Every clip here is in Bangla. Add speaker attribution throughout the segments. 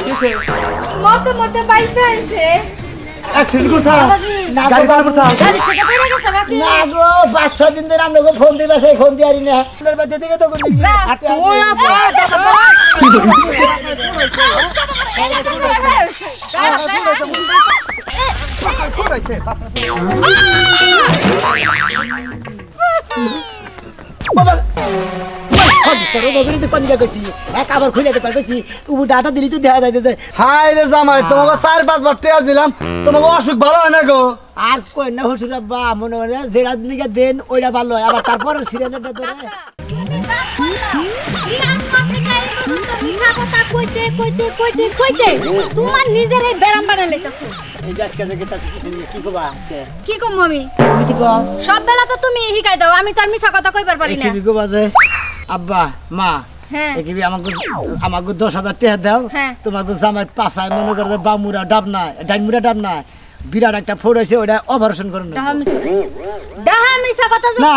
Speaker 1: কিছে
Speaker 2: মতে মতে বাইসা আইছে
Speaker 1: অ্যাক্সিডেন্ট করছা না গাড়ি চালা করছা
Speaker 2: গাড়ি থেকে পড়ে গেছে নাকি
Speaker 3: না গো 5-6 দিন ধরে আমগো ফোন দিবাছে ফোন দিয়ারি না আপনার বাড়ি থেকে তো কোন
Speaker 2: আর তুই
Speaker 3: বাবা তোর বগরি তো পানি গেছি এক আবার খুলে পারছি উবু ডাটা দিলি তো দেখা যাইতেছে
Speaker 1: হাই রে জামাই তোমাকে 4-5 বার টিয়া দিলাম তোমাকে অসুখ ভালো হয় না গো
Speaker 3: আর কই না হসুর আব্বা মনে হয় যেটা দিনকে দেন ওইটা ভালো হয় আবার তারপর সিরিয়ালটা ধরে
Speaker 2: তোমার নিজের এই ব্যারাম বানাই লইতাছো
Speaker 3: এই আজকে কি কবা
Speaker 2: কি কম আমি
Speaker 3: তুমি কি কও
Speaker 2: সব বেলা তো তুমি শিখাই দাও আমি তো আর মিছা কথা কইবার পারি না
Speaker 3: কি কবা যে আব্বা মা
Speaker 2: হ্যাঁ
Speaker 3: একিবি আমাকে 10,000 টাকা দাও তোমাকে জামাই পাছায় মনে করে বামুরা ডাব না ডাইনমুরা ডাব না বিরাট একটা ফোড় হইছে ওটা অপারেশন করুন
Speaker 2: ডাহা মিছা কথা
Speaker 3: না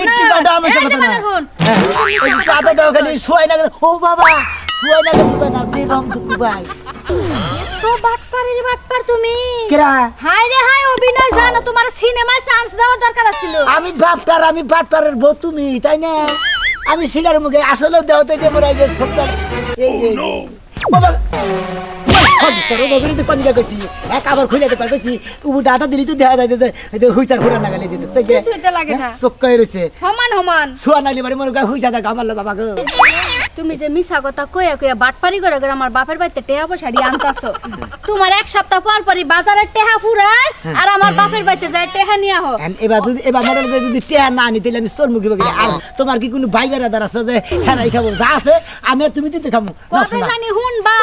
Speaker 3: একটু ডাহা মিছা কথা না এই কাটা দাও খালি শুয়াই না ও বাবা শুয়াই না তুমি না দিবাম তুমি ভাই
Speaker 2: তো বাটপারের বাটপার তুমি
Speaker 3: কেরা
Speaker 2: হাই রে হাই অভিনয় জানো তোমার সিনেমায় চান্স দেওয়ার দরকার ছিল
Speaker 3: আমি বাটপারের বউ তুমি তাই না আমি সিনার মুখে আসলে দেওতে যে মরাই যে সবটা এই যে বাবা তোর বগরি তো পানি গেছি এক আবার খুলে পারছি উবু ডাটা দিলি তো দেখা যাইতেছে এই যে হুইচার ফুরা না গেলে দিতে থেকে
Speaker 2: কিছুইতে লাগে না
Speaker 3: চক্কাই রইছে
Speaker 2: সমান
Speaker 3: শুয়া নালি বাড়ি মনে করে হুইচা দেখা মারলো বাবা গো
Speaker 2: তুমি যে মিছা কথা কইয়া কইয়া বাটপারি করে করে আমার বাপের বাড়িতে টেহা পয়সা দিয়ে আনতাছো তোমার এক সপ্তাহ পর পরই বাজারে টেহা ফুরায় আর আমার বাপের বাড়িতে যায় টেহা নিয়া হোক
Speaker 3: এবার মনে করে যদি টেহা না আনি তাহলে আমি তোর মুখে বলি আর তোমার কি কোনো ভাই বেড়াদার আছে যে হেরাই খাবো যা আছে আমি আর তুমি দিতে খাবো
Speaker 2: কবে জানি হুনবা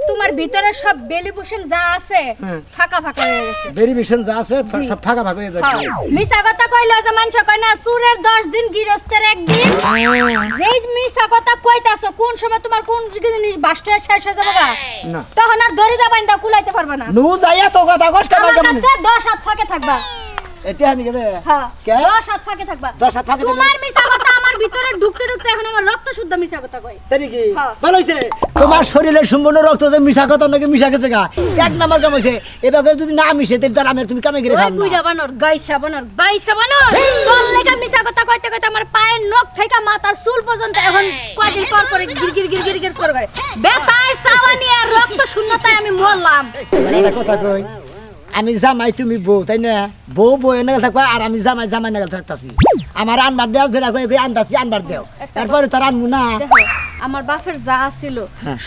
Speaker 2: তোমার ভিতরে সব বেলিভূষণ যা আছে ফাঁকা ফাঁকা হয়ে গেছে
Speaker 3: বেলিভূষণ যা আছে সব ফাঁকা ফাঁকা হয়ে যাচ্ছে
Speaker 2: মিছা কথা কইলো যে মানুষ কয় না সুরের 10 দিন গৃহস্থের একদিন যেই মিছা কথা কইতাছো কোন সময় তোমার কোন জিনিস বাস্ট হয়ে শেষ হয়ে যাবে না তখন আর দড়িদা বাইন্দা কুলাইতে পারবে না
Speaker 3: নু যাইয়া তো কথা কষ্ট
Speaker 2: আমার কাছে 10 হাত ফাঁকে থাকবা
Speaker 3: এটা আমি গেলে
Speaker 2: হ্যাঁ
Speaker 3: কে
Speaker 2: 10 হাত ফাঁকে থাকবা
Speaker 3: 10 হাত ফাঁকে
Speaker 2: তোমার মিছা কথা আমার ভিতরে ঢুকতে ঢুকতে এখন আমার রক্ত শুদ্ধ মিছা কথা কই
Speaker 3: তাই কি ভালো হইছে তোমার শরীরে সম্পূর্ণ রক্ত যে মিছা কথা নাকি মিশা গেছে গা এক নাম্বার কাম হইছে এবারে যদি না মিশে তাহলে তার আমি তুমি কামে গিয়ে খাম না
Speaker 2: বুইড়া বানর গাইসা বানর তোর লাগা মিছা কথা কইতে কইতে আমার পায়ের নখ থেকে মাথার চুল পর্যন্ত এখন কয়দিন পর পরে গিরগির করে বেতায় সাওয়ানি আর রক্ত শূন্যতায় আমি মরলাম
Speaker 3: একটা কথা কই আমি জামাই তুমি বউ তাই না বউ এনে থাকবা আর আমি জামাই না থাকতাছি আমার আনবার দেও যেটা কই আনতাছি আনবার দেও তারপরে তার আনমু না
Speaker 2: আমার বাপের যা ছিল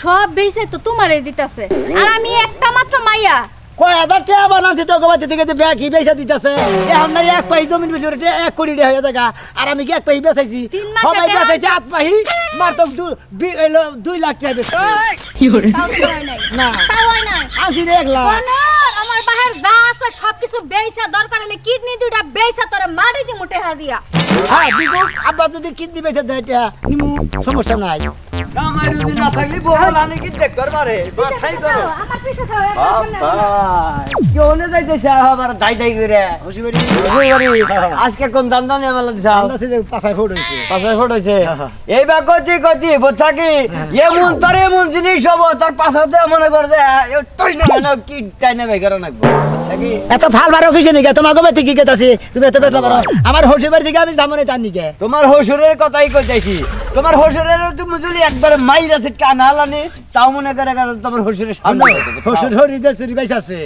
Speaker 2: সব বেইছে তো তোমারই দিতাছে আর আমি একটা মাত্র মাইয়া
Speaker 3: কয় হাজার টাকা বানাচ্ছি তো গোবাতে থেকে ব্যাগ হি বেচা দিতেছে এখন না এক পাহি জমিন বেচে 1 কোটি টাকা হয়ে যায় আর আমি কি এক পাহি বেচাইছি সবাই বেচাইছে 8 পাহি মার তো 2 লাখ টাকা বেচে
Speaker 2: কি করে না তাওই নাই
Speaker 3: আজি 1 লাখ
Speaker 2: আমার বাহির যা আছে সবকিছু বেইছা দরকার হলে কিডনি দুইটা বেইছা তোরে মারি দি মুটে হাদিয়া
Speaker 3: হ্যাঁ দিগো আব্বা যদি কিডনি বেচে দেয় এটা নিমু সমস্যা নাই
Speaker 1: আমার রুজি না থাকলে বহল আনে কি দেখ করবারে মাথাই করো
Speaker 2: আমার পিছে থাও
Speaker 1: কেউনে যাইতেছে আবার দাই করে
Speaker 3: খুশিবাড়ি
Speaker 1: আজকে কোন দান দান এমলা দিছা
Speaker 3: আমরা থেকে পাছায় ফোট হইছে
Speaker 1: এইবা কতি বুঝছা কি এমন তোর এমন জিনিস হবো তোর পাছাতে মনে করে যে তুই না কি টাইনে ভাই করে নাকবো বুঝছা কি
Speaker 3: এত ফাল বারো কিসে নিকে তোমার গোবে থেকে গেতাছি তুমি এত বেতলা পারো আমার হসিবার দিকে আমি যাবো না তার নিকে
Speaker 1: তোমার হসুরের কথাই কইতাছি তোমার হসুরের তুমি যদি একবার মাইরা সিটকে আনালানি তাও মনে করে তোমার হসুরের সামনে
Speaker 3: হসুর হরিদের তুই বাইস আছে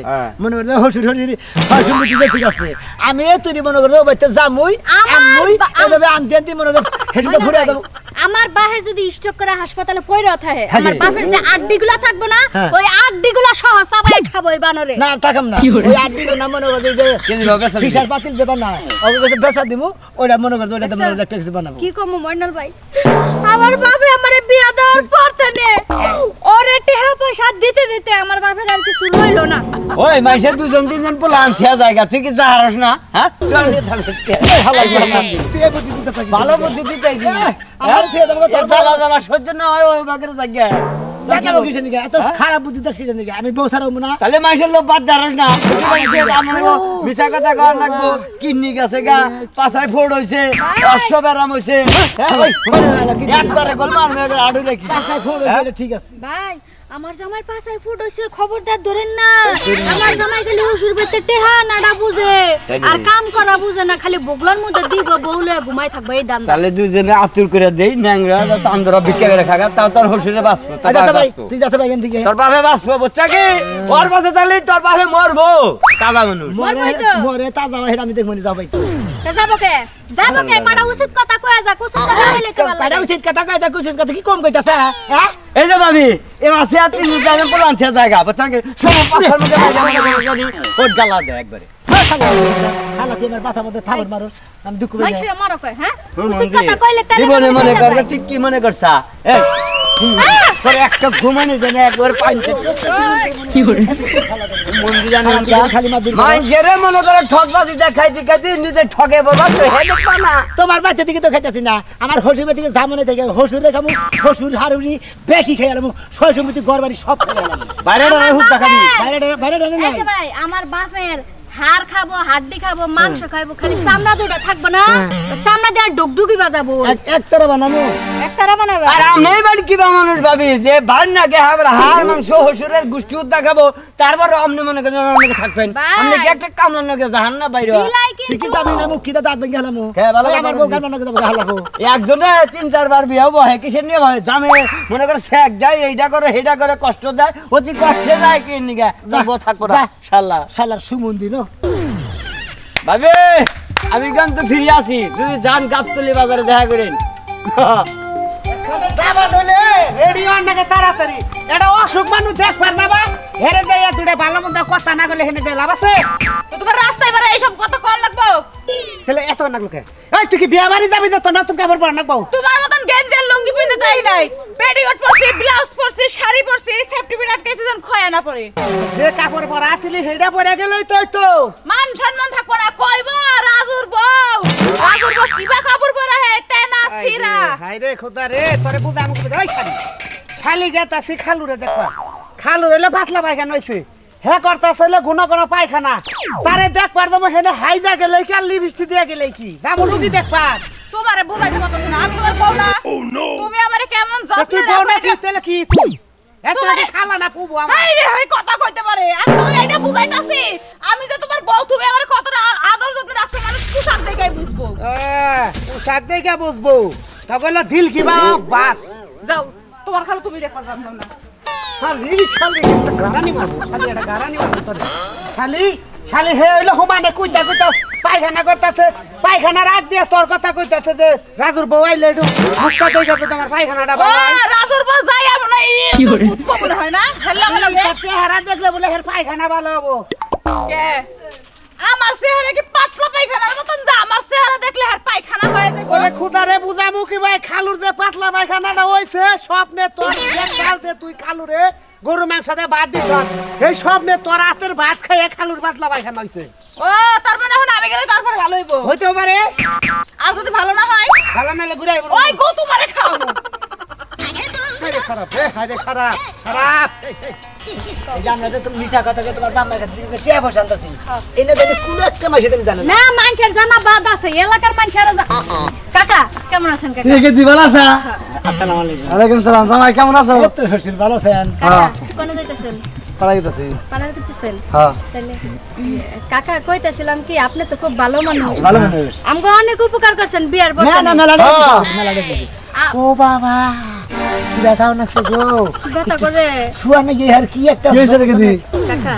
Speaker 3: মনে করে হসুর হরির ফসল ঠিক আছে আমি তুই মনে করে বাইতে যামুই আমুই এভাবে আনতে মনে করে হেঁটে ঘুরে দেব
Speaker 2: আমার বাহে যদি স্টক করে হাসপাতালে পয়রা থাকে আমার বাপের যে আড্ডিগুলা থাকবে না ওই আড্ডিগুলা সহ সবাই খাবো এই বানরে
Speaker 3: না তাকাম না ওই আড্ডিগুলো না মনে করে যে ফিশার পাতিল দেব না ওকে কাছে বেচা দিমু ওইটা মনে করে ওইটা মনে করে ট্যাক্স বানাবো
Speaker 2: কি কম মইনাল ভাই আমার বাপে আমারে বিয়া দেওয়ার পর থেকে ওরে টেহা পয়সা দিতে দিতে আমার বাপের আর কিছু রইলো না
Speaker 1: ওই মাইসে দুজন তিনজন পোলান থিয়া জায়গা তুই কি যাহারস না হ্যাঁ ভালো বুদ্ধি দিতে
Speaker 3: আমার ছেলে তোমাকে
Speaker 1: তোর জ্বালা জ্বালা সহ্য না হয় ওই বাগের জায়গা
Speaker 3: জাগাবো কিসে নিকে এত খারাপ বুদ্ধি দাস কিসে নিকে আমি বউ ছাড়াবো না
Speaker 1: তাহলে মাইসের লোক বাদ যারস না মিছা কথা কর লাগবো কিডনি গেছে গা পাছায় ফোড় হইছে অশ্ব ব্যারাম হইছে একবারে গোল মারবে আড়ু রেখি
Speaker 3: পাছায় ফোড় হইছে ঠিক আছে
Speaker 2: ভাই আমার জামাই পাছায় ফুট হইছে খবরদার ধরেন না আমার জামাই খালি হুসুর বেতে টেহা নাড়া বুঝে আর কাম করা বুঝে না খালি বগলার মধ্যে দিব বউলে ঘুমাই থাকবে এই দান
Speaker 1: তাহলে দুজনে আতুর করে দেই ন্যাংরা চান্দরা ভিক্ষা করে খাগা তাও তোর হসুরে বাঁচবো
Speaker 3: আচ্ছা ভাই তুই যাতে ভাই এখান থেকে
Speaker 1: তোর বাপে বাঁচবো বুঝছা কি ওর পাশে তাহলে তোর বাপে মরবো তাজা মানুষ
Speaker 3: মরে তাজা ভাই আমি দেখবো যাও ভাই
Speaker 2: যাবো কে পাড়া উচিত কথা কয়া যা কুসুম কথা হইলে কে ভালো
Speaker 3: পাড়া উচিত কথা কইতা কুচিত কথা কি কম কইতাছে হ্যাঁ
Speaker 1: এই যে ভাবি এ মাসে আর 3 দিন আমি পলান থেকে জায়গা বুঝছা কি সব পাছার মধ্যে জানি ওর জ্বালা দেয় একবারে
Speaker 3: খালা তুই আমার মাথার মধ্যে থাবর মারো আমি দুঃখ পেয়ে
Speaker 2: মাইছিরা মারো কয় হ্যাঁ উচিত কথা কইলে তাহলে
Speaker 1: জীবনে মনে কর ঠিক কি মনে করছা এই তোর একটা ঘুমানি জানে একবার পাইছে কি করে মন দি জানে
Speaker 3: খালি মাদুর
Speaker 1: মানুষের মনে করে ঠকবাজি দেখাইতে খাইতে নিজে ঠকে বাবা তো হেলে না
Speaker 3: তোমার বাচ্চা থেকে তো খাইতাছি না আমার হসুরের দিকে জামনে থেকে হসুরে খামু হসুর হারুনি বেটি খেয়ে আলামু ছয় সম্পত্তি ঘরবাড়ি সব খেয়ে আলামু
Speaker 1: বাইরে না হুক দেখাবি
Speaker 3: বাইরে না
Speaker 2: আচ্ছা ভাই আমার বাপের হাড় খাবো হাড্ডি খাবো মাংস খাবো খালি সামনা দুটো থাকবো না সামনা দিয়ে ডুগডুগি বাজাবো
Speaker 3: একতারা বানামু
Speaker 2: একতারা বানাবে
Speaker 1: আর আমি বাড়ি কি মানুষ ভাবি যে ভার না গে হাড় মাংস হসুরের গুষ্টি দেখাবো তারপর আপনি মনে করেন অনেকে থাকবেন আপনি কি একটা কামড় নাকি জাহান না বাইরে
Speaker 3: ঠিকই যাবি না মুখ কিটা দাঁত ভেঙে গেলামু আমার বউ গান নাকি যাবো হালাবো
Speaker 1: একজনে 3-4 বার বিয়ে হবো হে কিসের নিয়ে ভাই জামে মনে করে শেখ যায় এইটা করে হেটা করে কষ্ট দেয় অতি কষ্টে যায় কি নিগা যাবো থাকবো না শালা
Speaker 3: শালার সুমন্দি নো
Speaker 1: ভাবি আমি গান তো ফিরে আসি তুমি যান গাছতলি বাজারে দেখা করেন
Speaker 3: যাবা নলে রেডি হন নাকি তাড়াতাড়ি এটা অসুখ মানুষ দেখবার যাবা হেরে যাইয়া দুড়ে ভালো মন্দ কথা না গলে হেনে যাই লাভ আছে
Speaker 4: তো তোমার রাস্তায় বারে এইসব কথা কল লাগবো
Speaker 3: তাহলে এত না লোকে এই তুই কি বিয়া বাড়ি যাবি তো নতুন কাপড় পর নাকবো
Speaker 4: তোমার মতন গেঞ্জের লুঙ্গি পিনতে তাই নাই পেটিকোট পরছি ব্লাউজ পরছি শাড়ি পরছি সেফটি পিন আটকাইছে যেন খয়া না পড়ে
Speaker 3: যে কাপড় পরা আসলি হেডা পরে গেলই তো
Speaker 4: মান সম্মান থাকবো না কইব রাজুর বউ কিবা কাপড় পরা হে তেনা সিরা
Speaker 3: হাই রে খোদা রে তোরে বুঝা আমাকে ওই শালি শালি গেতাছি খালুরে দেখবা খালু হইলে পাতলা পায়খানা হইছে হে করতাছে হইলে গুণ গুণ পায়খানা তারে দেখবার যাবো হেনে হাইজা গেলে কি আর লিপস্টিক দিয়ে গেলে কি যাবো রুগী দেখবা
Speaker 4: তোমারে বুঝাইতে পারতাছ না আমি তোমার বউ না তুমি আমারে কেমন যত্ন
Speaker 3: তুই বউ না কি তাহলে কি তুই এত নাকি খালা না পুবু আমার
Speaker 4: হাই রে হাই কথা কইতে পারে আমি তোমারে এইটা বুঝাইতাছি আমি যে তোমার বউ তুমি আমারে কতটা আদর যত্ন রাখছো মানুষ পোশাক দেখাই বুঝবো
Speaker 3: পোশাক দেখে বুঝবো তখন দিল কিবা বাস
Speaker 4: যাও তোমার খালো তুমি দেখবা জানো না
Speaker 3: শালি হে হইলো হুমানে কুইতা কুইতা পায়খানা করতেছে পায়খানা রাত দিয়ে তোর কথা কইতাছে যে রাজুর বউ আইলে একটু মুখটা দেখে তো তোমার পায়খানাটা ভালো হয়
Speaker 4: রাজুর বউ যাই আমরা কি করে মনে হয় না হেল্লা লাগে
Speaker 3: চেহারা দেখলে বলে হের পায়খানা ভালো হবো
Speaker 4: কে আমার চেহারা কি পাতলা পায়খানার মতন যা আমার চেহারা দেখলে আর পায়খানা হয়ে যাবে
Speaker 3: ওরে খুদারে বুঝামু কি ভাই খালুর যে পাতলা পায়খানাটা হইছে স্বপ্নে তোর একবার যে তুই খালুরে গরু মাংস দিয়ে ভাত দিছ এই স্বপ্নে তোর রাতের ভাত খাইয়ে খালুর পাতলা পায়খানা হইছে
Speaker 4: ও তার মানে এখন আমি গেলে তারপর ভালো হইব
Speaker 3: হইতেও পারে
Speaker 4: আর যদি ভালো না হয়
Speaker 3: ভালো নালে ঘুরে আইবো
Speaker 4: ওই গো তোমারে খাওয়াবো
Speaker 3: হায়রে খারাপ হায়রে খারাপ খারাপ এই জানলে তুমি মিছা কথা কে তোমার বাবা কাছে দিতে কে বসানতাছি এনে দেখে কোন একটা মাসে তুমি জানো
Speaker 2: না মানুষের জানা বাদ আছে এলাকার মানুষের কাকা কেমন আছেন কাকা
Speaker 1: ঠিক আছে ভালো আছো
Speaker 3: আসসালামু আলাইকুম
Speaker 1: ওয়ালাইকুম সালাম জামাই কেমন আছো
Speaker 3: তো হসিল ভালো আছেন
Speaker 2: কাকা কোনে যাইতেছেন
Speaker 1: পালাই গেছি
Speaker 2: পালার করতেছেন
Speaker 1: হ্যাঁ
Speaker 2: তাহলে কাকা কইতাছিলাম কি আপনি তো খুব ভালো মানুষ
Speaker 1: ভালো মানুষ
Speaker 2: আমগো অনেক উপকার করছেন বিয়ার পর
Speaker 3: না না মেলা দেখি ও বাবা কি দেখাও না গো
Speaker 2: ব্যথা করে
Speaker 3: শুয়ানে গিয়ে আর কি একটা
Speaker 2: কাকা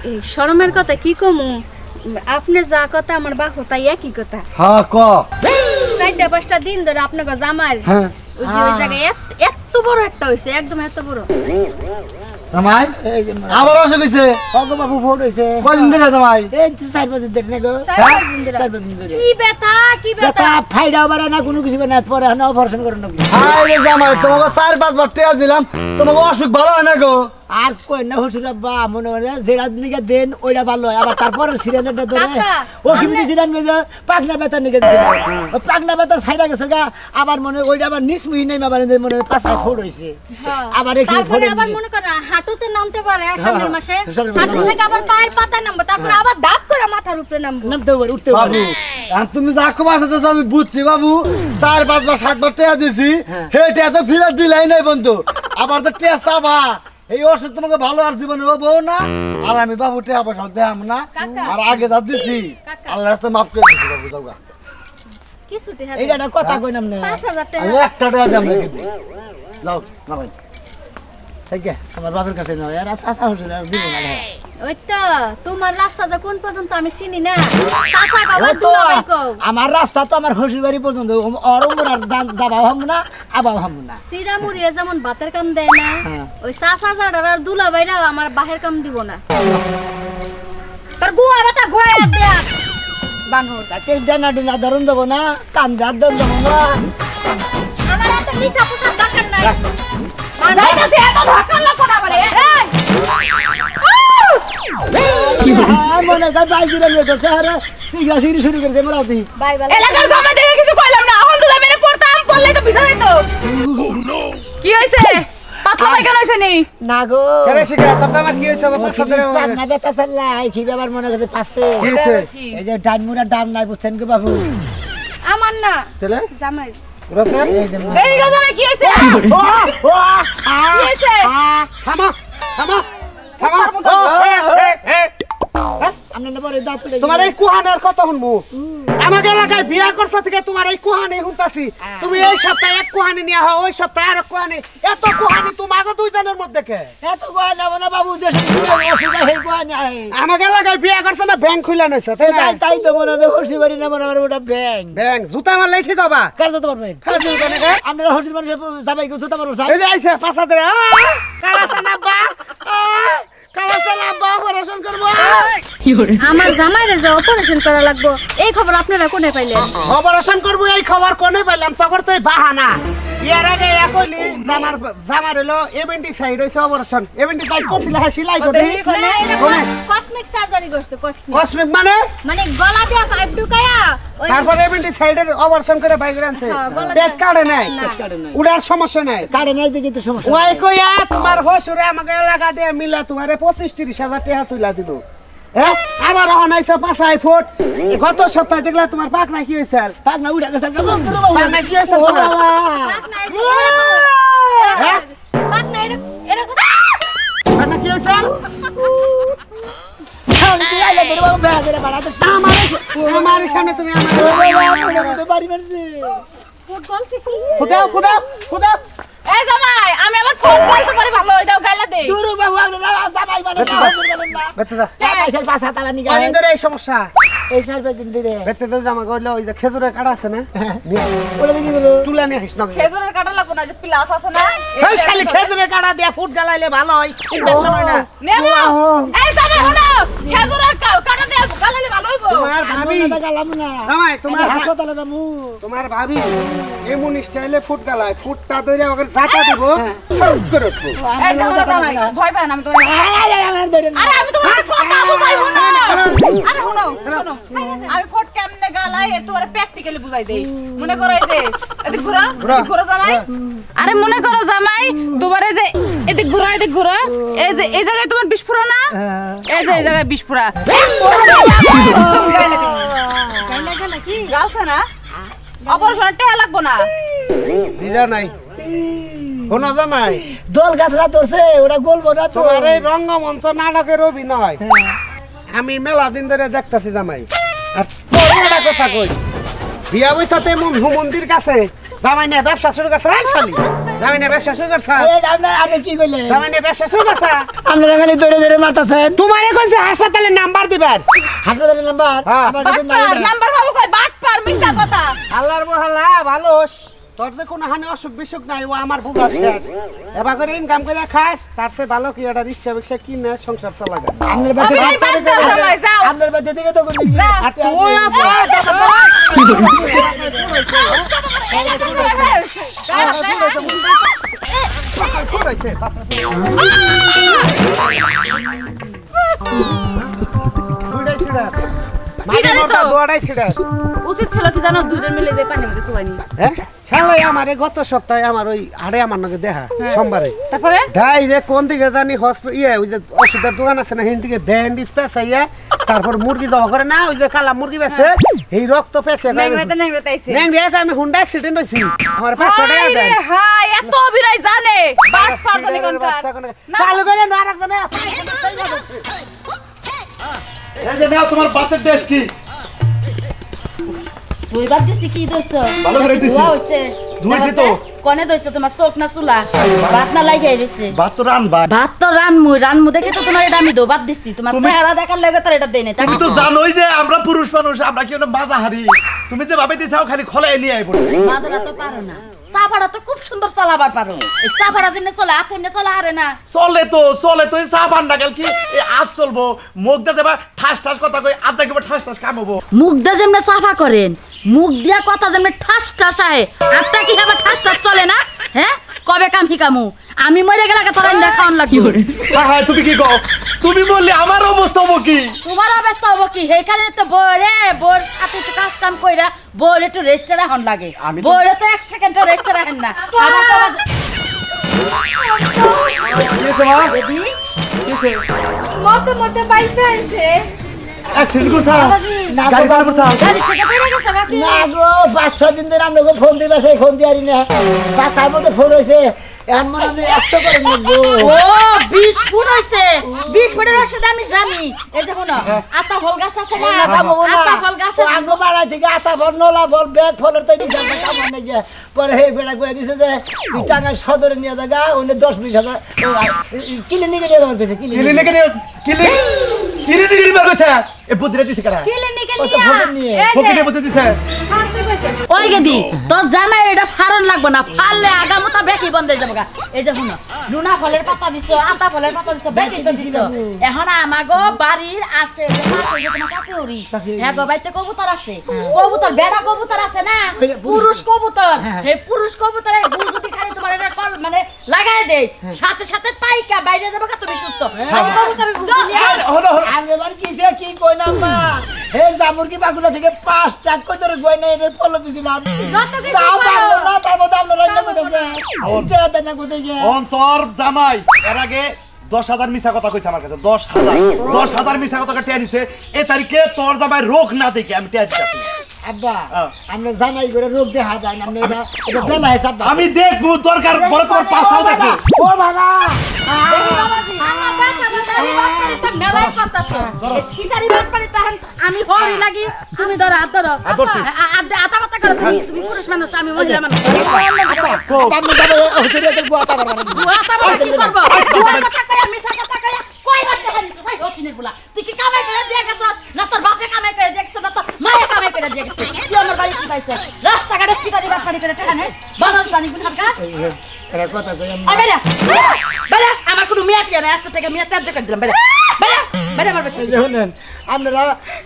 Speaker 2: এই শরমের কথা কি কমু আপনি যা কথা আমার বাপ তাই একই কথা
Speaker 1: হ্যাঁ ক
Speaker 2: 4-5টা দিন ধরে আপনাকে জামার
Speaker 1: হ্যাঁ
Speaker 2: ওই যে ওই জায়গায় এত বড় একটা হইছে একদম এত বড়
Speaker 1: জামাই
Speaker 3: এই যে
Speaker 1: আবার অসুখ হইছে
Speaker 3: অগো বাবু ভোট হইছে
Speaker 1: কদিন ধরে জামাই
Speaker 3: এই 4 বছর ধরে না গো
Speaker 2: 4 দিন ধরে
Speaker 3: 4 দিন ধরে
Speaker 2: কি ব্যথা
Speaker 3: ব্যথা ফাইডা বারে না কোনো কিছু না পরে না অপারেশন করন না
Speaker 1: হাই রে জামাই তোমাকে 4-5 বার টেয়া দিলাম তোমাকে অসুখ ভালো হয় না গো
Speaker 3: আর কই না হসুর আব্বা মনে হয় যেটা নিকে দেন ওইটা ভালো হয় আবার তারপরে সিরিয়ালটা ধরে
Speaker 2: কাকা,
Speaker 3: ও কিমনি সিরিয়াল মেজে পাকনা ব্যথা নিকে দিল ও পাকনা ব্যথা ছাইরা গেছে গা আবার মনে হয় ওইটা আবার নিসমুই নাই আবার মনে হয় পাছায় ফোড় হইছে আবার এখানে
Speaker 2: তারপরে
Speaker 3: ফোড়ে
Speaker 2: আবার মনে করেন হাঁটুতে নামতে পারে সামনের মাসে
Speaker 3: সামনের মাসে।
Speaker 2: হাঁটু থেকে আবার পায়ের পাতায় নামবো তারপরে আবার দাঁত করে মাথার উপরে নামবো
Speaker 3: নামতে পারে উঠতে
Speaker 1: বাবু
Speaker 3: পারে
Speaker 1: আর তুমি যা কম আছে তো আমি বুঝছি বাবু 4-5 বার 7 বার টেয়া দিছি
Speaker 3: হ্যাঁ।
Speaker 1: হে টেয়া তো ফিরে দিলাই নাই বন্ধু আবার তো টেস্ট আবা
Speaker 5: এই ওষুধ তোমাকে ভালো আর জীবনে হবো না আর আমি বাবু টেহা পয়সা দেখাম না
Speaker 2: কাকা।
Speaker 5: আর আগে যা দিছি
Speaker 2: কাকা।
Speaker 5: আল্লাহ রাস্তা মাফ করে দিছি বাবু যাওগা
Speaker 2: কিছু টেহা
Speaker 3: এইটা একটা কথা কইলাম না
Speaker 2: 5000 টাকা
Speaker 5: আমি একটা টাকা দাম রেখে দিই যাও না ভাই
Speaker 3: ঠিক আছে আমার বাবার কাছে নাও আর চাচা হুজুর আর দিব না
Speaker 2: ওই তো তোমার রাস্তা যে কোন পর্যন্ত আমি চিনি না চাচা
Speaker 3: ওই
Speaker 2: বাবা
Speaker 3: তো
Speaker 2: দুলাভাই কও
Speaker 3: আমার রাস্তা তো আমার শ্বশুর বাড়ি পর্যন্ত অরমর আর যাবাও হাম না আবাও হাম না
Speaker 2: সিরা মুড়িয়ে যেমন ভাতের কাম দেয় না
Speaker 3: হ্যাঁ।
Speaker 2: ওই চাচা জাডার আর দুলাভাইরা আমার বাহের কাম দিব না তোর গুয়া বেটা গুয়া দেয়া বানর
Speaker 3: তাকে ডানা ডানা ধরুন দেবো না কান রাত ধরুন দেবো না
Speaker 2: আমার এত নিচা পোষা দরকার নাই
Speaker 4: যাইতা দে এত ধাক্কা লাগো না আমারে
Speaker 3: মনে কর যাই দিলে নিয়ে তো আরে সিগরা সিগরি শুরু করেছে মরাতি
Speaker 2: বাই বাই
Speaker 4: এলাকার জামাই দেখে কিছু কইলাম না এখন দুলা মেরে পড়তাম পড়লে তো ভিজা যাইতো কি হইছে পাতলা পায়খানা হইছে নি
Speaker 3: না গো
Speaker 5: কেরে শিখা তোর আমার কি হইছে বাবা সাথে
Speaker 3: না বেটা চাল্লাই কি ব্যাপার মনে করতে পাচ্ছে
Speaker 5: কি হইছে
Speaker 3: এই যে ডানমুড়ার দাম নাই বুঝছেন গো বাবু
Speaker 2: আমার না
Speaker 5: তেলে
Speaker 2: জামাই
Speaker 5: রতন
Speaker 3: এই যে
Speaker 4: এই গো জামাই কি হইছে কি হইছে
Speaker 5: থামা থামা থামা
Speaker 3: আমরা বড় দাঁত
Speaker 5: তোমার এই কুহানের কথা শুনবো আমাকে এলাকায় বিয়া করছ থেকে তোমার এই কুহানি শুনতাছি তুমি এই সপ্তাহে এক কুহানি নিয়ে হও ওই সপ্তাহে আর এক কুহানি এত কুহানি তোমাকে দুইজনের মধ্যে কে
Speaker 3: এত গোয়া যাব না বাবু যে অসুবিধা হই গোয়া নাই
Speaker 5: আমাকে এলাকায় বিয়া করছ না ব্যাংক খুলে নইছে তাই না
Speaker 3: তাই তাই তো মনে হয় হসি বাড়ি না মনে হয় ওটা ব্যাংক
Speaker 5: ব্যাংক জুতা মারলে ঠিক হবা
Speaker 3: কার যত পারবেন
Speaker 5: খাজুর কানে কে
Speaker 3: আপনারা হসির মানুষ যাবাই গো জুতা মারো
Speaker 5: এই যে আইছে পাঁচা ধরে কালা সানা বা কালা সানা বা অপারেশন করব
Speaker 2: আমার জামাইরে যে অপারেশন করা লাগবো এই খবর আপনারা কোনে পাইলেন
Speaker 5: অপারেশন করব এই খবর কোনে পাইলাম তখন তো বাহানা ইয়ার আগে কইলি জামার হলো এভেন্টিসাইড হইছে অপারেশন এভেন্টিসাইড করছিল হ্যাঁ সিলাই করে
Speaker 2: কসমিক সার্জারি করছে কসমিক
Speaker 5: কসমিক মানে
Speaker 2: মানে গলা দিয়া পাইপ ঢুকায়া ওই
Speaker 5: তারপরে এভেন্টিসাইডের অপারেশন করে বাইরে আনছে
Speaker 2: হ্যাঁ, গলা
Speaker 5: পেট কাটে নাই
Speaker 2: না।
Speaker 5: উড়ার সমস্যা নাই
Speaker 3: কারে নাই দেখি তো সমস্যা
Speaker 5: ওই কইয়া তোমার হসুরে আমাকে এলাকা দিয়ে মিলা তোমারে 25-30 হাজার টাকা তুইলা দিল হ্যাঁ আবার অনাইছে 5 ফুট গত সপ্তাহে দেখলা তোমার পাকনা কি হইছে
Speaker 3: পাক না উড়া গেছে
Speaker 5: পাকনা কি হইছে
Speaker 3: ও
Speaker 5: তোমার?
Speaker 3: বাবা
Speaker 2: পাক নাই
Speaker 5: হ্যাঁ?
Speaker 2: পাক নাই এটা
Speaker 5: পাকনা কি হইছে
Speaker 3: খালি তুই আইলে বড় বাবা বেহাদের বাড়াতে
Speaker 5: আমার সামনে তুমি আমার
Speaker 3: বাড়ি মারছে
Speaker 2: ফুটবল শিখি
Speaker 5: খুদাও খুদাও খুদাও
Speaker 4: এই জামাই আমি আবার ফোন করতে পারি ভালো হই দাও গাইলা দে
Speaker 3: দূর বাবু আপনারা যাবাই মানে না হসির বাড়ি না
Speaker 5: বেতে দা
Speaker 3: পয়সার পাঁচ হাত আলা নিগা
Speaker 5: অনেক ধরে এই সমস্যা
Speaker 3: এই সার বেদিন দিলে
Speaker 5: বেতে দা জামা করলে ওই যে খেজুরের কাটা আছে না
Speaker 3: ওটা দেখি দিলো
Speaker 5: তুলে নিয়ে আসিস না
Speaker 4: খেজুরের কাটা লাগবো না যে প্লাস আছে না
Speaker 5: এই শালি খেজুরের কাটা দিয়া ফুট জ্বালাইলে ভালো হয় ইনফেকশন হয় না
Speaker 4: নেব এই জামাই শোনো খেজুরের কাটা দিয়ে গালালে ভালো হইবো
Speaker 5: তোমার ভাবি
Speaker 3: আমি গেলাম না
Speaker 5: জামাই তোমার
Speaker 3: হাসপাতালে যাবো
Speaker 5: তোমার ভাবি এমন স্টাইলে ফুট গালায় ফুটটা ধরে আমাকে জাটা দিব সরব করে উঠবো
Speaker 4: এই জামাই ভয় পায় না আমি তো আরে আমি তোমার কথা বুঝাইবো না আরে শুনো শুনো আমি ফট কেমনে গালাই তোমার প্র্যাকটিক্যালি বুঝাই দেই মনে করো এই যে এদিক ঘোরা জামাই আরে মনে করো জামাই তোমার এই যে এদিক ঘোরা এই যে এই জায়গায় তোমার বিস্ফোরণ না এই যে এই জায়গায় বিস্ফোরা
Speaker 2: গাইলা গালা কি
Speaker 4: গালছে না অপারেশন টেহা লাগবো না
Speaker 5: দিদা নাই শোনো জামাই
Speaker 3: দল গাছরা ধরছে ওটা বলবো না তো
Speaker 5: তোমার এই রঙ্গমঞ্চ নাটকের অভিনয় আমি মেলা দিন ধরে দেখতেছি জামাই আর তোর একটা কথা কই বিয়া বইতাতে মন্দির কাছে জামাই নিয়ে ব্যবসা শুরু করছে এই শালি জামাই নিয়ে ব্যবসা শুরু করছে
Speaker 3: আপনি কি করলেন
Speaker 5: জামাই নিয়ে ব্যবসা শুরু করছে
Speaker 3: আপনারা খালি ধরে ধরে মারতেছেন
Speaker 5: তোমারে কইছে হাসপাতালের নাম্বার দিবেন
Speaker 3: হাসপাতালের নাম্বার
Speaker 5: হ্যাঁ।
Speaker 3: আমার কাছে নাই
Speaker 4: বাটপার নাম্বার বাবু কই বাটপার মিছা কথা
Speaker 5: আল্লাহর মহল্লা ভালো তোর যে কোনো হানি অসুখ বিসুখ নাই ও আমার বুঝা শেষ এবার করে ইনকাম করে খাস তার চেয়ে ভালো কি একটা রিক্সা বিক্সা কিনে সংসার চালাবে
Speaker 3: আপনার বাড়ি
Speaker 4: আমি এই বাদ দাও জামাই যাও
Speaker 3: আপনার বাড়ি থেকে তো কোন
Speaker 5: আর তুই
Speaker 4: সিটারে তো
Speaker 5: দোয়াটাই ছিড়ে
Speaker 4: উচিত ছিল কি জানো দুজন মিলে যে পানি মধ্যে শুয়াইনি
Speaker 5: হ্যাঁ শালাই আমারে গত সপ্তাহে আমার ওই হাড়ে আমার নাকি দেখা সোমবারে
Speaker 4: তারপরে
Speaker 5: ডাইরেক্ট কোন দিকে জানি হসপিটাল ওই যে ওষুধের দোকান আছে না হিন্দিকে ব্যান্ডেজ পেঁচাইয়া তারপর মুরগি জবা করে না ওই যে কালা মুরগি বেছে এই রক্ত পেঁচে
Speaker 4: নেংড়াতে আইছে
Speaker 5: আমি হুন্ডা অ্যাক্সিডেন্ট হয়েছি আমার 500 টাকা
Speaker 4: হায় রে,
Speaker 5: দেয়
Speaker 4: হায় এত অভিনয় জানে বাট ফারদানি কোনকার
Speaker 5: চালু করে না আরেকজনে
Speaker 6: এই যে নাও তোমার বাতের ড্রেস কি
Speaker 4: তুই বাদ দিছি কি দইছ
Speaker 6: ভালো করে দিছি।
Speaker 4: ধোয়া হইছে
Speaker 6: ধুইছি তো।
Speaker 4: কোনে দইছ তোমার চোখ না চুলা ভাত না লাগাই রইছে
Speaker 6: ভাত তো রানবা
Speaker 4: ভাত তো রানমু দেখে তো তোমার এটা আমি দো বাদ দিছি তোমার চেহারা দেখার লাগে তার এটা দেই নাই
Speaker 6: তুমি তো জানোই যে আমরা পুরুষ মানুষ আমরা কি মাজা হারি তুমি যে ভাবে দিছাও খালি খোলাই নিয়ে আইবো
Speaker 4: মাদারা তো পারো না চাপাড়া তো খুব সুন্দর চালাবার পারো এই চাপাড়া যেমনে চলে হাত এমনি চলে হারে না
Speaker 6: চলে তো এই চা পান্ডা গেল কি এই আজ চলবো মুখ দিয়ে যাবা ঠাস ঠাস কথা কই আধ দেখবে ঠাস ঠাস কামাবো
Speaker 4: মুখ দিয়ে যেমনে চাফা করেন মুখ দিয়া কথা যেমনে ঠাস ঠাস আহে আত্মা কি আবার ঠাস ঠাস চলে না হ্যাঁ কবে কাম শিকামু আমি মরে গেলে তোরা দেখান লাগবে
Speaker 6: হ্যাঁ হ্যাঁ তুমি কি কও তুমি বললে আমার অবস্থা হবো কি
Speaker 4: তোমার অবস্থা হবো কি সেইখানে তো বরে বোর সাথে তো কাজ কাম কইরা বোর একটু রেস্টে রাখন লাগে
Speaker 6: আমি তো-
Speaker 4: বোরে তো 1 সেকেন্ডও রেস্ট রাখেন না আমার তো আবার-
Speaker 6: কিছে মা
Speaker 4: বেবি
Speaker 6: কিছে
Speaker 2: মতে পাইছে আইছে
Speaker 6: অ্যাক্সিডেন্ট করছা
Speaker 3: না
Speaker 6: গাড়ি চালা করছা
Speaker 4: গাড়ি থেকে পড়ে গেছে নাকি
Speaker 3: না গো 5-6 দিন ধরে আমরা ফোন দিবা সেই ফোন দিয়ারি না বাসার মধ্যে ফোন হয়েছে এখন মনে হয় 100 করে নেবো
Speaker 4: ও 20 ফুট হইছে 20 ফুটের ওষুধ আমি জানি এই দেখো না আতা ফল গাছ আছে না আতা ফল গাছ আছে
Speaker 3: আঙ্গো বাড়াই থেকে আতা ফল নলা ফল ব্যাগ ফলের তো দিছে আমরা কাম নাই গিয়ে পরে হে বেড়া করে দিছে যে তুই টাকা সদরে নিয়ে জায়গা ওনে 10-20 হাজার ক্লিনিকে নিয়ে যাবার পেছে
Speaker 6: ক্লিনিকে নিয়ে বেরোছে এ বুদ্ধিরে দিছে কারা
Speaker 2: ক্লিনিকে
Speaker 3: ও তো ফোন নিয়ে
Speaker 6: ফকিরে বুদ্ধি দিছে
Speaker 2: হারতে কইছে
Speaker 4: ওই গেদি তোর জামাই এটা ফারন লাগবে না ফাললে আগামতা বেকি বন্ধ হয়ে যাবে গা। এই যে শুনো লুনা ফলের পাতা দিছো আতা ফলের পাতা দিছো বেকি তো দিছো এখন আমাগো বাড়ির আসে যে পাশে যে তোমার কাছে উড়ি হ্যাঁ গো বাইতে কবুতর আছে কবুতর বেড়া কবুতর আছে না পুরুষ কবুতর এই পুরুষ কবুতরের গুল যদি খালি তোমার এটা কল মানে লাগায় দেই সাথে সাথে পাইকা বাইরে যাবে গা তুমি সুস্থ কবুতরের গুল
Speaker 3: আমি এবার কি কই না মা হে জামুরকি বাগুলা থেকে 5 টাক কই ধরে গই না এটা পড়লো দিছিলাম
Speaker 2: যত কিছু
Speaker 3: তাও
Speaker 2: করো।
Speaker 3: পারলো না তার মধ্যে আমরা রান্না করতেছে এটা দেন না কোথায়
Speaker 6: অন্তর জামাই এর আগে 10,000 মিছা কথা কইছে আমার কাছে 10,000 মিছা কথা টিয়া দিছে এই তারিখে তোর জামাই রোগ না দেখে আমি টিয়া দিছি
Speaker 3: আব্বা আমরা জামাই করে রোগ দেখা যায় না আমরা এটা বেলা হিসাব
Speaker 6: আমি দেখবো দরকার পরে তোমার পাছাও দেখবো
Speaker 3: ও বাবা
Speaker 4: মেলায় পাতাছো সিটারি বাস পারে তাহান আমি হরি লাগি তুমি ধরো হাত ধরো
Speaker 6: ধরছি।
Speaker 4: আতা পাতা করো তুমি পুরুষ মানুষ আমি মহিলা মানুষ
Speaker 3: আপনি যাবে হোটেলে তো গুয়াটা বাবা
Speaker 4: আতা পাতা কি করবো দুয়া কথা কই আমি সাথে কথা কই কই বাচ্চা হারিস ভাই ওকিনের বলা তুই কি কামাই করে দিয়ে গেছস না তোর বাপে কামাই করে দিয়ে গেছস না তোর মায়ে কামাই করে দিয়ে গেছস তুই আমার বাড়ি কি পাইছিস রাস্তাঘাটে সিটারি বাস পারে করে টাকা নে বানাস পানি কোন হারকা
Speaker 3: এরা কথা কই
Speaker 4: আই বেলা বেলা আমার কোনো মিয়া টিয়া নাই আজকে থেকে মিয়া ত্যায্য করে দিলাম বেলা বেলা বেলা আমার বাচ্চা
Speaker 3: শুনেন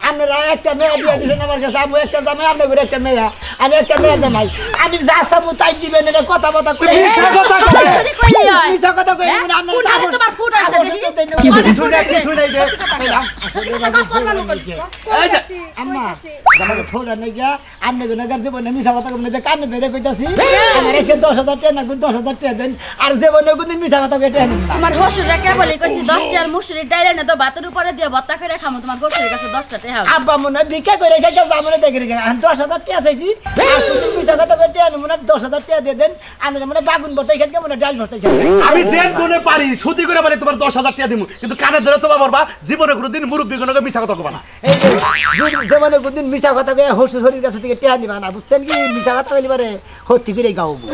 Speaker 3: আপনারা একটা মেয়ে দিয়ে দিয়েছেন আমার কাছে আমি একটা জামাই আপনার ঘরে একটা মেয়ে আমি একটা মেয়ে জামাই আমি যা চাবো তাই দিবেন এটা কথা কথা কই
Speaker 6: মিথ্যা কথা কই।
Speaker 4: সরাসরি কইলি হয়।
Speaker 3: মিছা কথা কই
Speaker 4: হ্যাঁ?
Speaker 3: আপনার
Speaker 4: ফুট আছে তোমার, ফুট আছে দেখি।
Speaker 6: কিছু নাই যে এই যে
Speaker 3: আম্মা জামাই ফোন আনে গিয়া আপনি গুলো গার্জে বনে মিছা কথা কই না কানে ধরে কইতাছি আমার আজকে 10,000 টাকা না 10,000 টাকা দেন আর যে বনে কোনদিন মিছা কথা কইতে আনেন না
Speaker 4: আমার হসুররা কে বলি কইছি 10 টার মুসুরির ডাইলে না তো ভাতের উপরে দিয়ে ভর্তা করে খামু তোমার গোছের কাছে 10 টাকা হবে
Speaker 3: আব্বা মনে হয় ভিক্ষা করে খাইতে জামনে দেখে রেখে আমি 10,000 টাকা চাইছি আর তুমি মিছা কথা কইতে আনেন মনে হয় 10,000 টাকা দিয়ে দেন আমি মনে হয় বাগুন ভর্তা খাইতে মনে হয় ডাল ভর্তা খাই
Speaker 6: আমি যেন কোনে পারি ছুটি করে পারি তোমার 10,000 টাকা দিমু কিন্তু কানে ধরে তোমার বলবা জীবনে কোনোদিন মুরব্বী কোনোকে মিছা কথা কবা না
Speaker 3: এই যে যেমন কোনদিন মিছা কথা কয়ে হসুর হরির কাছে থেকে টেহা নিবা না বুঝছেন কি মিছা কথা কইলে পারে হত্যি করে গাওবো